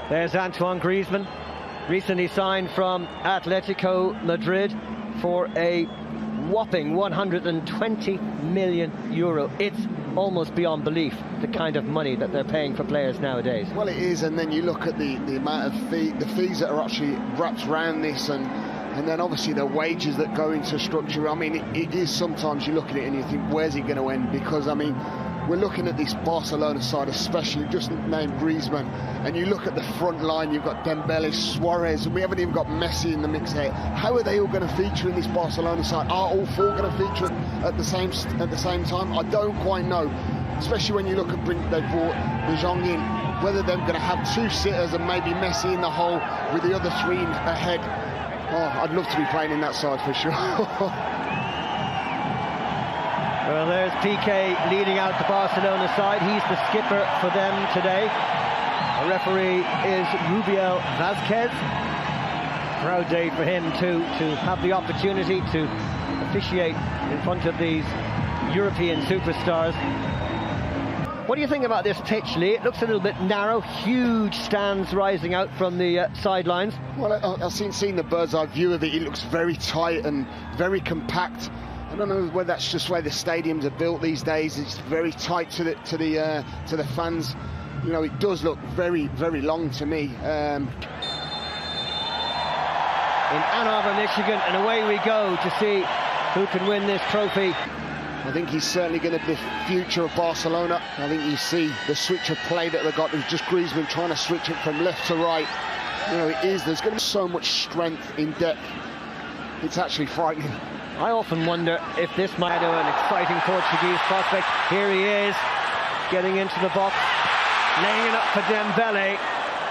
There's Antoine Griezmann, recently signed from Atletico Madrid for a whopping 120 million euro. It's almost beyond belief, the kind of money that they're paying for players nowadays. Well, it is, and then you look at the amount of the fees that are actually wrapped around this, and then obviously the wages that go into structure. I mean, it is sometimes you look at it and you think, where's it going to end? Because, I mean, we're looking at this Barcelona side, especially just named Griezmann, and you look at the front line, you've got Dembele, Suarez, and we haven't even got Messi in the mix here. How are they all going to feature in this Barcelona side? Are all four going to feature at the same time? I don't quite know, especially when you look at they brought De Jong in, whether they're going to have two sitters and maybe Messi in the hole with the other three ahead. Oh, I'd love to be playing in that side for sure. Well, there's Piqué leading out the Barcelona side. He's the skipper for them today. The referee is Rubiel Vázquez. Proud day for him to have the opportunity to officiate in front of these European superstars. What do you think about this pitch, Lee? It looks a little bit narrow, huge stands rising out from the sidelines. Well, I've seen the bird's eye view of it. It looks very tight and very compact. I don't know whether that's just where the stadiums are built these days. It's very tight to the fans. You know, it does look very, very long to me. In Ann Arbor, Michigan, and away we go to see who can win this trophy. I think he's certainly going to be the future of Barcelona. I think you see the switch of play that they've got. It's just Griezmann trying to switch it from left to right. You know, there's going to be so much strength in depth. It's actually frightening. I often wonder if this might be an exciting Portuguese prospect. Here he is, getting into the box, laying it up for Dembele,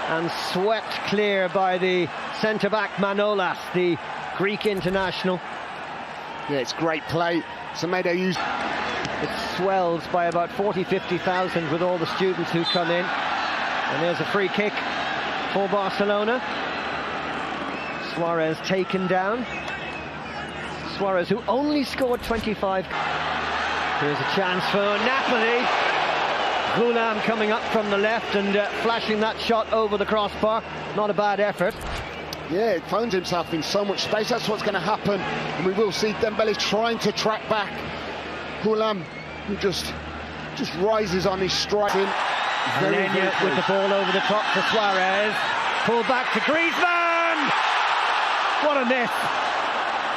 and swept clear by the centre-back Manolas, the Greek international. Yeah, it's great play. Semedo used... It swells by about 40,000-50,000 with all the students who come in. And there's a free kick for Barcelona. Suarez taken down. Suarez, who only scored 25. Here's a chance for Napoli. Goulam coming up from the left and flashing that shot over the crossbar. Not a bad effort. Yeah, it finds himself in so much space. That's what's going to happen. And we will see Dembele trying to track back. Goulam, who just rises on his strike. Very with the ball over the top to Suarez. Pull back to Griezmann. What a miss.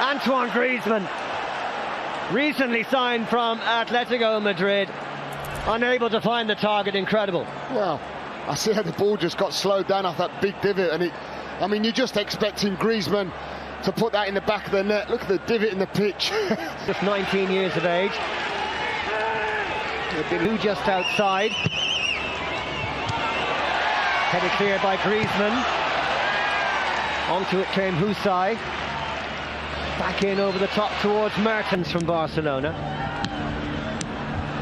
Antoine Griezmann, recently signed from Atletico Madrid, unable to find the target. Incredible. Well, I see how the ball just got slowed down off that big divot, and I mean, you're just expecting Griezmann to put that in the back of the net. Look at the divot in the pitch. Just 19 years of age. Who just outside. Headed clear by Griezmann. Onto it came Husai. Back in over the top towards Mertens from Barcelona.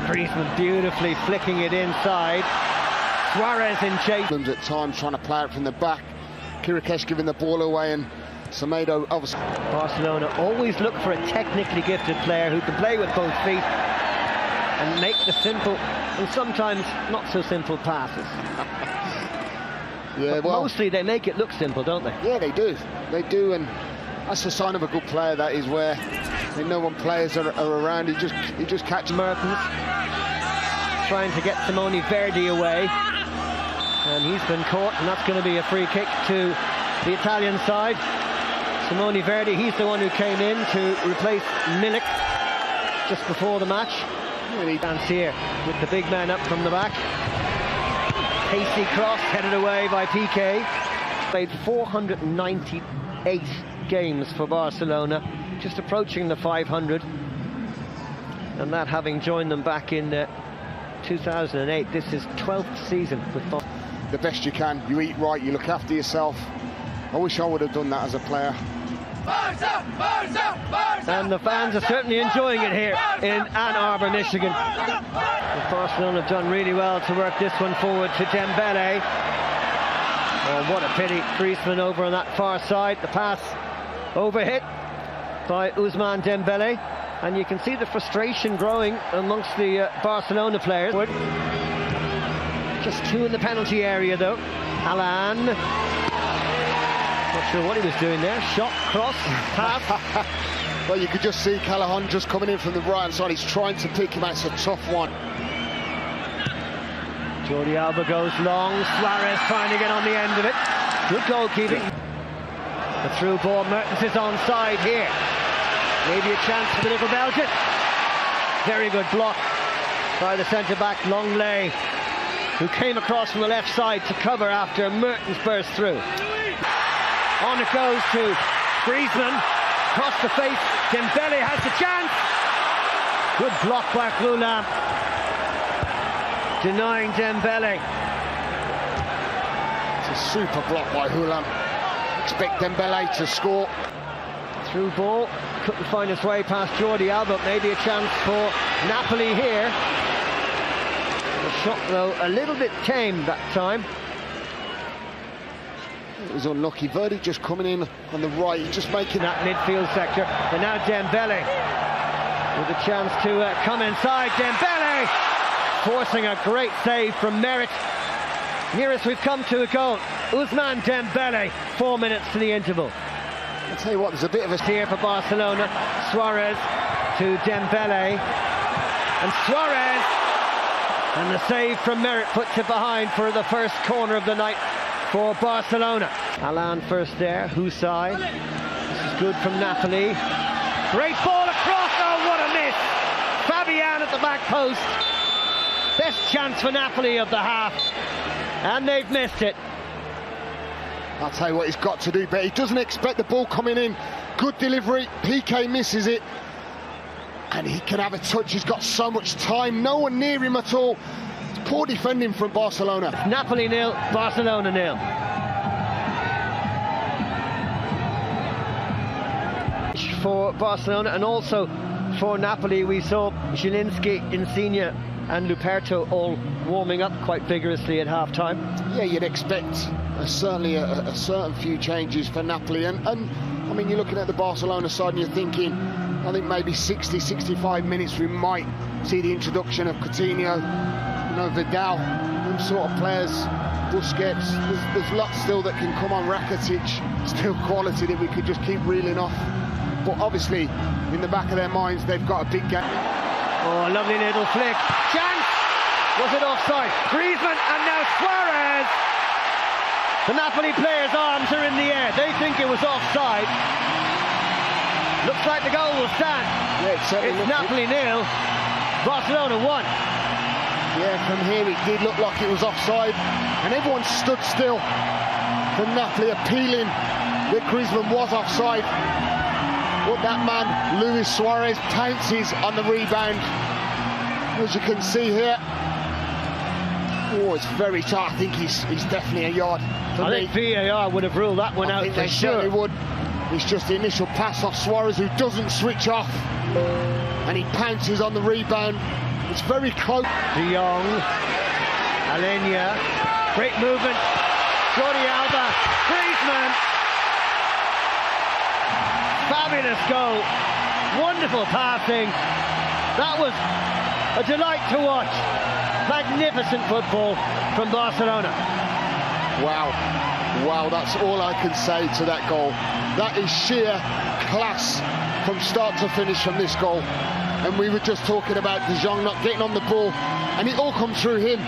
Griezmann beautifully flicking it inside. Suarez in chase. At times trying to play it from the back. Kirikesh giving the ball away, and Semedo obviously. Barcelona always look for a technically gifted player who can play with both feet and make the simple and sometimes not so simple passes. Yeah, well, mostly they make it look simple, don't they? Yeah, they do. They do, and that's the sign of a good player. That is where they know when players are around. He just catches Mertens trying to get Simone Verdi away, and he's been caught, and that's going to be a free kick to the Italian side. Simone Verdi, he's the one who came in to replace Milik just before the match. Really dance here with the big man up from the back. Hasty cross headed away by Piqué. Played 498 games for Barcelona, just approaching the 500, and that having joined them back in 2008. This is 12th season with Barcelona. The best you can. You eat right, you look after yourself. I wish I would have done that as a player. Barca, Barca, Barca, and the fans are certainly enjoying it here in Ann Arbor, Michigan. Barcelona have done really well to work this one forward to Dembele. Oh, what a pity. Griezmann over on that far side. The pass overhit by Ousmane Dembele. And you can see the frustration growing amongst the Barcelona players. Just two in the penalty area, though. Alan. Not sure what he was doing there. Shot, cross, pass. Well, you could just see Callahan just coming in from the right hand side. He's trying to pick him out. It's a tough one. Jordi Alba goes long. Suarez trying to get on the end of it. Good goalkeeping. The through ball. Mertens is onside here. Maybe a chance for the little Belgian. Very good block by the centre-back, Longley, who came across from the left side to cover after Mertens burst through. On it goes to Griezmann. Across the face. Dembele has the chance. Good block by Roulam. Denying Dembele. It's a super block by Roulam. Expect Dembele to score. Through ball, couldn't find his way past Jordi Alba. Maybe a chance for Napoli here. The shot though a little bit tame that time. It was unlucky. Verdi just coming in on the right, he's just making that midfield sector. But now Dembele with a chance to come inside. Dembele forcing a great save from Merit. Nearest we've come to a goal. Ousmane Dembele, 4 minutes to the interval. I'll tell you what, there's a bit of a... Here for Barcelona. Suarez to Dembele. And Suarez. And the save from Merit puts it behind for the first corner of the night for Barcelona. Alan first there. Husai. This is good from Napoli. Great ball across. Oh, what a miss. Fabian at the back post. Best chance for Napoli of the half. And they've missed it. I'll tell you what he's got to do, but he doesn't expect the ball coming in. Good delivery, PK misses it. And he can have a touch, he's got so much time, no one near him at all. It's poor defending from Barcelona. Napoli 0, Barcelona 0. For Barcelona and also for Napoli, we saw Zielinski, Insigne and Luperto all warming up quite vigorously at half-time. Yeah, you'd expect certainly a certain few changes for Napoli. And I mean, you're looking at the Barcelona side and you're thinking, I think maybe 60, 65 minutes we might see the introduction of Coutinho, you know, Vidal, them sort of players, Busquets. There's lots still that can come on. Rakitic, still quality that we could just keep reeling off. But obviously, in the back of their minds, they've got a big game. Oh, a lovely little flick. Chance! Was it offside? Griezmann and now Suarez! The Napoli players' arms are in the air. They think it was offside. Looks like the goal will stand. Yeah, it's Napoli 0, Barcelona 1. Yeah, from here it did look like it was offside. And everyone stood still. From Napoli appealing that Griezmann was offside. But that man, Luis Suarez, pounces on the rebound. As you can see here. Oh, it's very tight. I think he's definitely a yard. I think VAR would have ruled that one out for sure. Certainly would. It's just the initial pass off Suarez, who doesn't switch off. And he pounces on the rebound. It's very close. De Jong. Alenia. Great movement. Jordi Alba. Griezmann. Fabulous goal. Wonderful passing. That was a delight to watch. Magnificent football from Barcelona. Wow, that's all I can say to that goal. That is sheer class from start to finish from this goal. And we were just talking about De Jong not getting on the ball, and it all comes through him.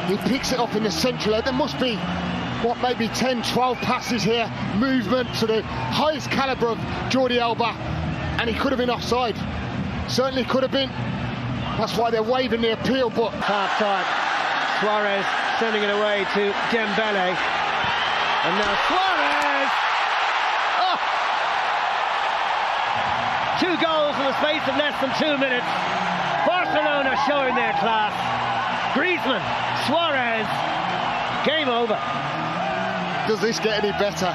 He picks it up in the central. There must be, what, maybe 10, 12 passes here, movement to the highest calibre of Jordi Alba, and he could have been offside. Certainly could have been. That's why they're waving the appeal, but... Half-time, Suarez sending it away to Dembele. And now Suarez! Oh! 2 goals in the space of less than 2 minutes. Barcelona showing their class. Griezmann, Suarez, game over. Does this get any better?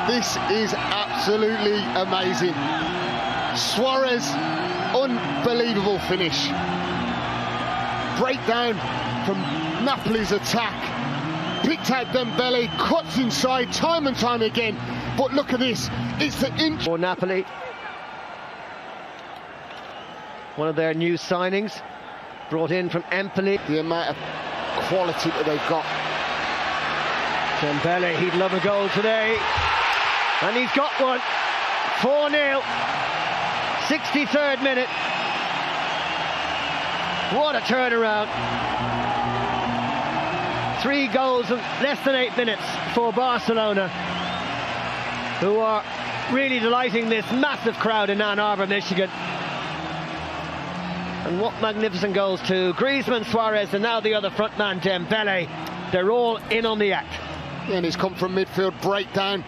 This is absolutely amazing. Suarez, unbelievable finish. Breakdown from Napoli's attack. Picked out Dembele, cuts inside time and time again. But look at this, it's the inch. For Napoli. One of their new signings, brought in from Empoli. The amount of quality that they've got. Dembele, he'd love a goal today. And he's got one. 4-0. 63rd minute. What a turnaround. 3 goals in less than 8 minutes for Barcelona, who are really delighting this massive crowd in Ann Arbor, Michigan. And what magnificent goals too. Griezmann, Suarez, and now the other front man, Dembele. They're all in on the act. Yeah, and he's come from midfield breakdown,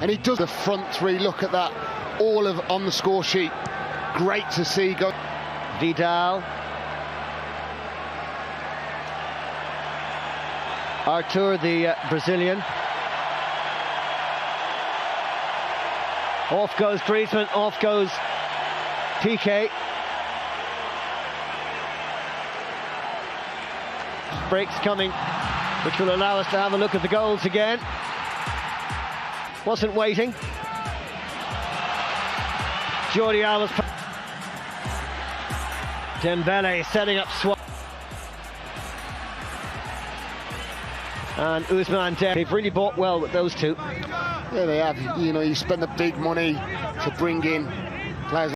and he does the front three. Look at that, all of on the score sheet. Great to see. Go Vidal. Artur, the Brazilian. Off goes Griezmann, off goes Piqué. Breaks coming, which will allow us to have a look at the goals again. Wasn't waiting. Jordi Alba's. Dembele setting up Suarez. And Ousmane Dembele. They've really bought well with those two. Yeah, they have. You know, you spend the big money to bring in players.